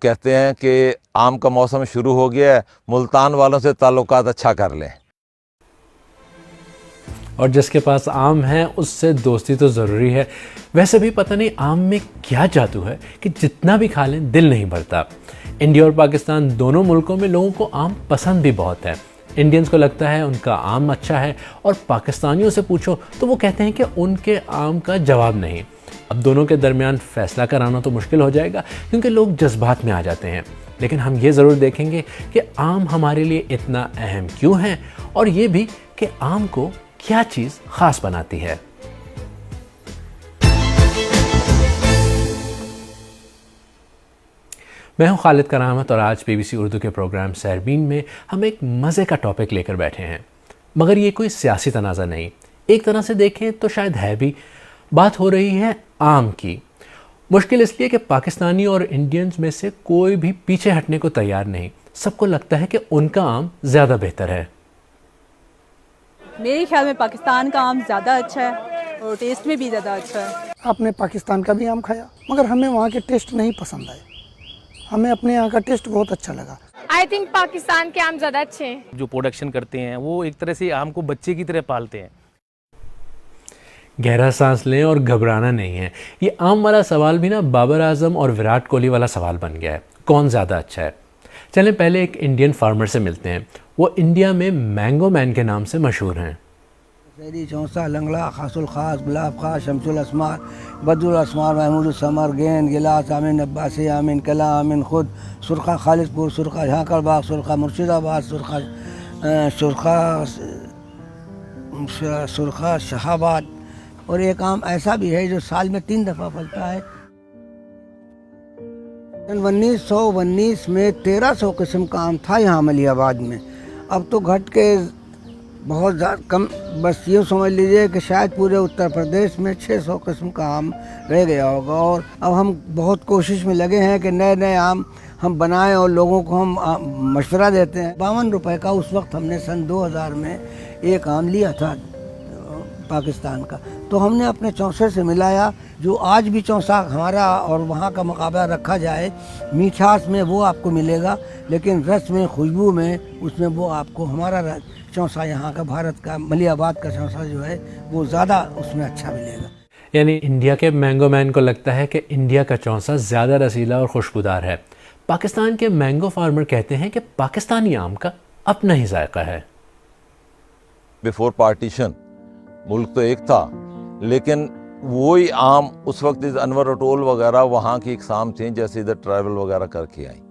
कहते हैं कि आम का मौसम शुरू हो गया है, मुल्तान वालों से ताल्लुकात अच्छा कर लें। और जिसके पास आम है उससे दोस्ती तो ज़रूरी है। वैसे भी पता नहीं आम में क्या जादू है कि जितना भी खा लें दिल नहीं भरता। इंडिया और पाकिस्तान दोनों मुल्कों में लोगों को आम पसंद भी बहुत है। इंडियंस को लगता है उनका आम अच्छा है और पाकिस्तानियों से पूछो तो वो कहते हैं कि उनके आम का जवाब नहीं। अब दोनों के दरमियान फ़ैसला कराना तो मुश्किल हो जाएगा क्योंकि लोग जज्बात में आ जाते हैं। लेकिन हम ये ज़रूर देखेंगे कि आम हमारे लिए इतना अहम क्यों है और ये भी कि आम को क्या चीज़ ख़ास बनाती है। मैं हूं खालिद करामत और आज BBC उर्दू के प्रोग्राम सैरबीन में हम एक मज़े का टॉपिक लेकर बैठे हैं। मगर ये कोई सियासी तनाज़ा नहीं, एक तरह से देखें तो शायद है भी। बात हो रही है आम की। मुश्किल इसलिए कि पाकिस्तानी और इंडियंस में से कोई भी पीछे हटने को तैयार नहीं। सबको लगता है कि उनका आम ज़्यादा बेहतर है। मेरे ख्याल में पाकिस्तान का आम ज़्यादा अच्छा है और टेस्ट में भी ज़्यादा अच्छा है। आपने पाकिस्तान का भी आम खाया मगर हमें वहाँ के टेस्ट नहीं पसंद आए। हमें अपने यहाँ का टेस्ट बहुत अच्छा लगा। आई थिंक पाकिस्तान के आम ज़्यादा अच्छे हैं। जो प्रोडक्शन करते हैं वो एक तरह से आम को बच्चे की तरह पालते हैं। गहरा सांस लें और घबराना नहीं है। ये आम वाला सवाल भी ना बाबर आजम और विराट कोहली वाला सवाल बन गया है, कौन ज़्यादा अच्छा है। चलें पहले एक इंडियन फार्मर से मिलते हैं। वो इंडिया में मैंगो मैन के नाम से मशहूर हैं। सैदी चौंसा लंगड़ा खासुल खास गुलाब खास शमसुल असमार बदरुल असमार महमूद समर गेंद गिलास आमिन अब्बासी आमिन कला आमिन खुद सुरखा खालिदपुर सुरखा झांकड़ बाग सुरखा मुर्शिदाबाद सुरखा शहाबाद। और एक आम ऐसा भी है जो साल में 3 दफ़ा फलता है। 1919 में 1300 किस्म का आम था यहाँ मलियाबाद में। अब तो घट के बहुत कम, बस यूँ समझ लीजिए कि शायद पूरे उत्तर प्रदेश में 600 किस्म का आम रह गया होगा। और अब हम बहुत कोशिश में लगे हैं कि नए नए आम हम बनाएं और लोगों को हम मशवरा देते हैं। 52 रुपए का उस वक्त हमने सन 2000 में एक आम लिया था पाकिस्तान का। तो हमने अपने चौंसे से मिलाया। जो आज भी चौंसा हमारा और वहाँ का मुकाबला रखा जाए, मिठास में वो आपको मिलेगा, लेकिन रस में खुशबू में उसमें वो आपको हमारा चौंसा यहाँ का भारत का मलियाबाद का चौंसा जो है वो ज़्यादा उसमें अच्छा मिलेगा। यानी इंडिया के मैंगो मैन को लगता है कि इंडिया का चौंसा ज़्यादा रसीला और खुशबूदार है। पाकिस्तान के मैंगो फार्मर कहते हैं कि पाकिस्तानी आम का अपना ही जायका है। बिफोर पार्टीशन मुल्क तो एक था, लेकिन वही आम उस वक्त अनवर अटोल वगैरह वहाँ की इकसाम थी, जैसे इधर ट्रैवल वगैरह करके आई।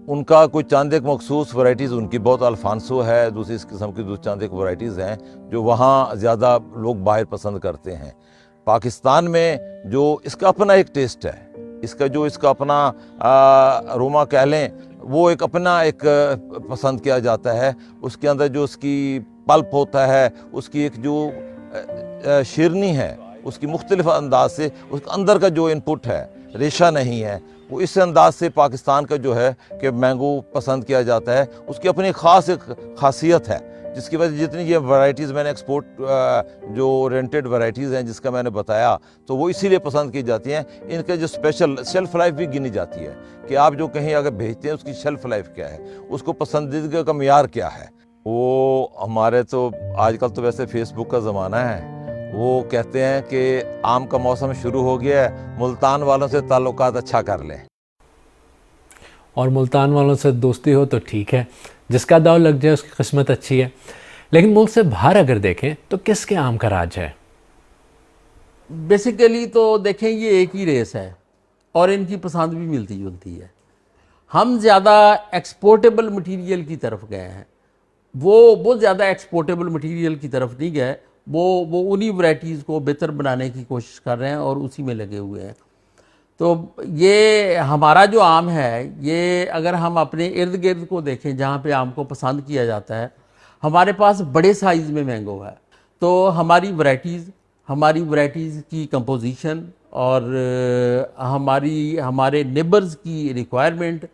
उनका कोई चंद एक मखसूस वैराइटीज़ उनकी बहुत अल्फांसो है, दूसरी इस किस्म की चंद एक वैराइटीज़ हैं जो वहाँ ज़्यादा लोग बाहर पसंद करते हैं। पाकिस्तान में जो इसका अपना एक टेस्ट है, इसका अपना अरोमा कह लें, वो एक अपना एक पसंद किया जाता है। उसके अंदर जो उसकी पल्प होता है, उसकी एक जो शिरनी है, उसकी मुख्तलिफ अंदाज से उसके अंदर का जो इनपुट है, रेशा नहीं है, वो इस अंदाज से पाकिस्तान का जो है कि मैंगो पसंद किया जाता है। उसकी अपनी ख़ास एक ख़ासियत है, जिसकी वजह से जितनी ये वैराइटीज़ मैंने एक्सपोर्ट जो रेंटेड वैराइटीज़ हैं जिसका मैंने बताया, तो वो इसीलिए पसंद की जाती हैं। इनके जो स्पेशल शेल्फ़ लाइफ भी गिनी जाती है कि आप जो कहीं अगर भेजते हैं उसकी शेल्फ़ लाइफ क्या है, उसको पसंदीदा का मियार क्या है। वो हमारे तो आजकल तो वैसे फेसबुक का ज़माना है, वो कहते हैं कि आम का मौसम शुरू हो गया है, मुल्तान वालों से ताल्लुकात अच्छा कर लें। और मुल्तान वालों से दोस्ती हो तो ठीक है, जिसका दाव लग जाए उसकी किस्मत अच्छी है। लेकिन मुल्क से बाहर अगर देखें तो किसके आम का राज है? बेसिकली तो देखें ये एक ही रेस है और इनकी पसंद भी मिलती जुलती है। हम ज़्यादा एक्सपोर्टेबल मटेरियल की तरफ गए हैं, वो बहुत ज़्यादा एक्सपोर्टेबल मटेरियल की तरफ नहीं गए। वो उन्हीं वैराइटीज़ को बेहतर बनाने की कोशिश कर रहे हैं और उसी में लगे हुए हैं। तो ये हमारा जो आम है, ये अगर हम अपने इर्द गिर्द को देखें जहाँ पे आम को पसंद किया जाता है, हमारे पास बड़े साइज़ में मैंगो है। तो हमारी वैराइटीज़ की कंपोजिशन और हमारे नेबर्स की रिक्वायरमेंट,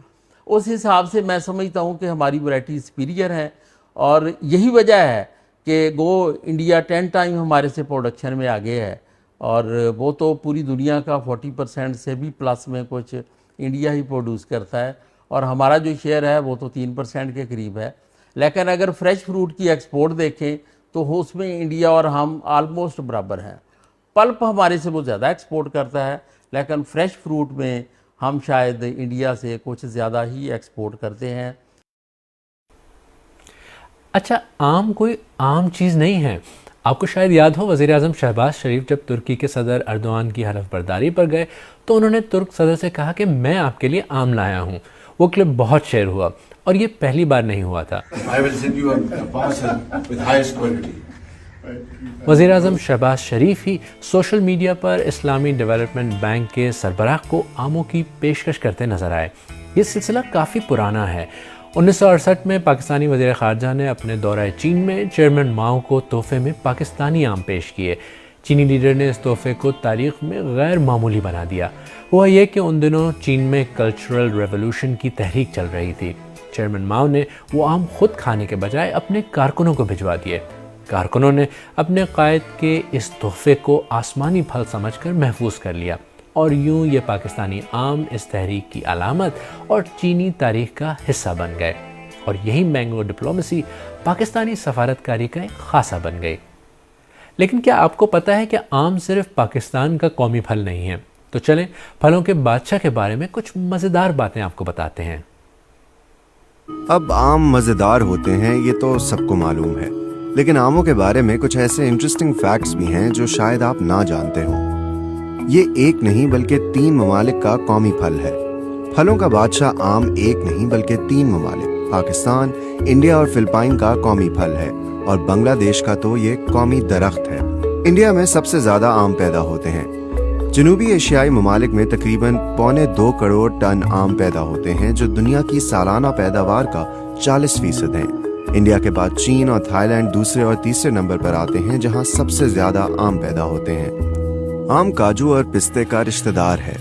उस हिसाब से मैं समझता हूँ कि हमारी वैराइटी सुपीरियर है। और यही वजह है कि इंडिया 10 टाइम हमारे से प्रोडक्शन में आगे है, और वो तो पूरी दुनिया का 40% से भी प्लस में कुछ इंडिया ही प्रोड्यूस करता है और हमारा जो शेयर है वो तो 3% के करीब है। लेकिन अगर फ्रेश फ्रूट की एक्सपोर्ट देखें तो उसमें इंडिया और हम आलमोस्ट बराबर हैं। पल्प हमारे से वो ज़्यादा एक्सपोर्ट करता है, लेकिन फ्रेश फ्रूट में हम शायद इंडिया से कुछ ज़्यादा ही एक्सपोर्ट करते हैं। अच्छा, आम कोई आम चीज़ नहीं है। आपको शायद याद हो, वज़ीर आज़म शहबाज शरीफ जब तुर्की के सदर अर्दोआन की हलफ बर्दारी पर गए तो उन्होंने तुर्क सदर से कहा कि मैं आपके लिए आम लाया हूँ। वो क्लिप बहुत शेयर हुआ और ये पहली बार नहीं हुआ था। वज़ीर आज़म शहबाज शरीफ ही सोशल मीडिया पर इस्लामी डेवलपमेंट बैंक के सरबराह को आमों की पेशकश करते नजर आए। ये सिलसिला काफ़ी पुराना है। 1968 में पाकिस्तानी वज़ीर ख़ारजा ने अपने दौरे चीन में चेयरमैन माओ को तोहफे में पाकिस्तानी आम पेश किए। चीनी लीडर ने इस तोहफे को तारीख़ में गैर मामूली बना दिया। हुआ ये कि उन दिनों चीन में कल्चरल रेवोल्यूशन की तहरीक चल रही थी। चेयरमैन माओ ने वो आम खुद खाने के बजाय अपने कारकुनों को भिजवा दिए। कारकुनों ने अपने कायद के इस तोहफे को आसमानी फल समझकर महफूज कर लिया और यूं ये पाकिस्तानी आम इस तहरीक की अलामत और चीनी तारीख का हिस्सा बन गए और यही मैंगो डिप्लोमेसी पाकिस्तानी सफारतकारी का एक खासा बन गई। लेकिन क्या आपको पता है कि आम सिर्फ पाकिस्तान का कौमी फल नहीं है? तो चलें फलों के बादशाह के बारे में कुछ मज़ेदार बातें आपको बताते हैं। अब आम मज़ेदार होते हैं ये तो सबको मालूम है, लेकिन आमों के बारे में कुछ ऐसे इंटरेस्टिंग फैक्ट्स भी हैं जो शायद आप ना जानते हो। ये एक नहीं बल्कि 3 ममालिक का कौमी फल है। फलों का बादशाह आम एक नहीं बल्कि 3 ममालिक पाकिस्तान, इंडिया और फिलिपाइन का कौमी फल है और बांग्लादेश का तो ये कौमी दरख्त है। इंडिया में सबसे ज्यादा आम पैदा होते हैं। जनूबी एशियाई ममालिक में तकरीबन 2.25 करोड़ टन आम पैदा होते हैं जो दुनिया की सालाना पैदावार का 40% है। इंडिया के बाद चीन और थाईलैंड दूसरे और तीसरे नंबर पर आते हैं जहां सबसे ज्यादा आम पैदा होते हैं। आम काजू और पिस्ते का रिश्तेदार है।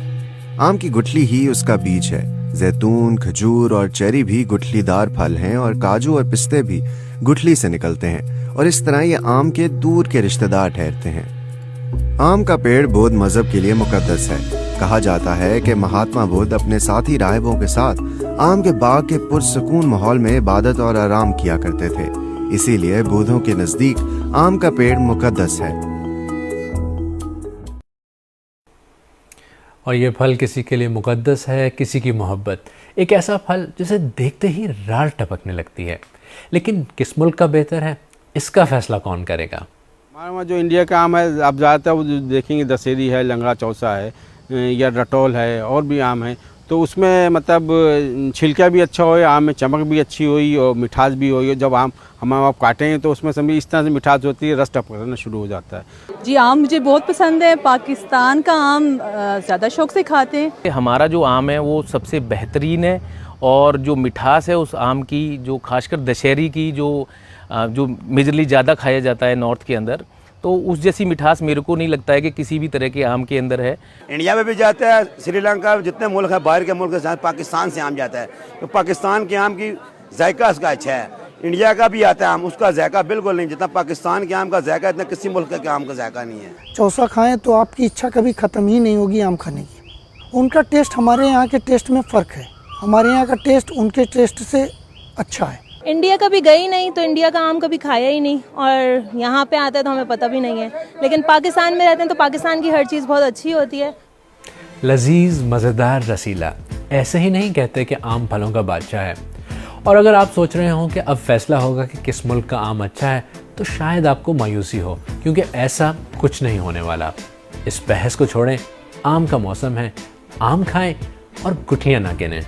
आम की गुठली ही उसका बीज है। जैतून, खजूर और चेरी भी गुठलीदार फल हैं और काजू और पिस्ते भी गुठली से निकलते हैं और इस तरह ये आम के दूर के रिश्तेदार ठहरते हैं। आम का पेड़ बौद्ध मजहब के लिए मुकद्दस है। कहा जाता है कि महात्मा बुद्ध अपने साथी राहिबों के साथ आम के बाग के पुरसकून माहौल में इबादत और आराम किया करते थे, इसीलिए बौद्धों के नजदीक आम का पेड़ मुकद्दस है। और ये फल किसी के लिए मुकद्दस है, किसी की मोहब्बत। एक ऐसा फल जिसे देखते ही राल टपकने लगती है। लेकिन किस मुल्क का बेहतर है, इसका फैसला कौन करेगा? हमारे वहाँ जो इंडिया का आम है, आप ज़्यादातर वो देखेंगे दशहरी है, लंगड़ा चौसा है या रटोल है और भी आम है, तो उसमें मतलब छिलका भी अच्छा हो, आम में चमक भी अच्छी हुई और मिठास भी हुई। जब आम आप काटेंगे तो उसमें समझिए इस तरह से मिठास होती है, रस टपकना शुरू हो जाता है। जी, आम मुझे बहुत पसंद है। पाकिस्तान का आम ज़्यादा शौक से खाते हैं। हमारा जो आम है वो सबसे बेहतरीन है और जो मिठास है उस आम की, जो खासकर दशहरी की जो मेजरली ज़्यादा खाया जाता है नॉर्थ के अंदर, तो उस जैसी मिठास मेरे को नहीं लगता है कि किसी भी तरह के आम के अंदर है। इंडिया में भी जाता है, श्रीलंका, जितने मुल्क है बाहर के मुल्क से पाकिस्तान से आम जाता है, तो पाकिस्तान के आम की जायका उसका अच्छा है। इंडिया का भी आता है आम, उसका जायका बिल्कुल नहीं, जितना पाकिस्तान के आम का जायका इतना किसी मुल्क के आम का जायका नहीं है। चौसा खाएं तो आपकी इच्छा कभी ख़त्म ही नहीं होगी आम खाने की। उनका टेस्ट हमारे यहाँ के टेस्ट में फ़र्क है। हमारे यहाँ का टेस्ट उनके टेस्ट से अच्छा है। इंडिया कभी गई नहीं तो इंडिया का आम कभी खाया ही नहीं, और यहाँ पे आता है तो हमें पता भी नहीं है। लेकिन पाकिस्तान में रहते हैं तो पाकिस्तान की हर चीज़ बहुत अच्छी होती है। लजीज, मज़ेदार, रसीला, ऐसे ही नहीं कहते कि आम फलों का बादशाह है। और अगर आप सोच रहे हो कि अब फैसला होगा कि किस मुल्क का आम अच्छा है, तो शायद आपको मायूसी हो, क्योंकि ऐसा कुछ नहीं होने वाला। इस बहस को छोड़ें, आम का मौसम है, आम खाएं और गुठलियाँ ना गिनें।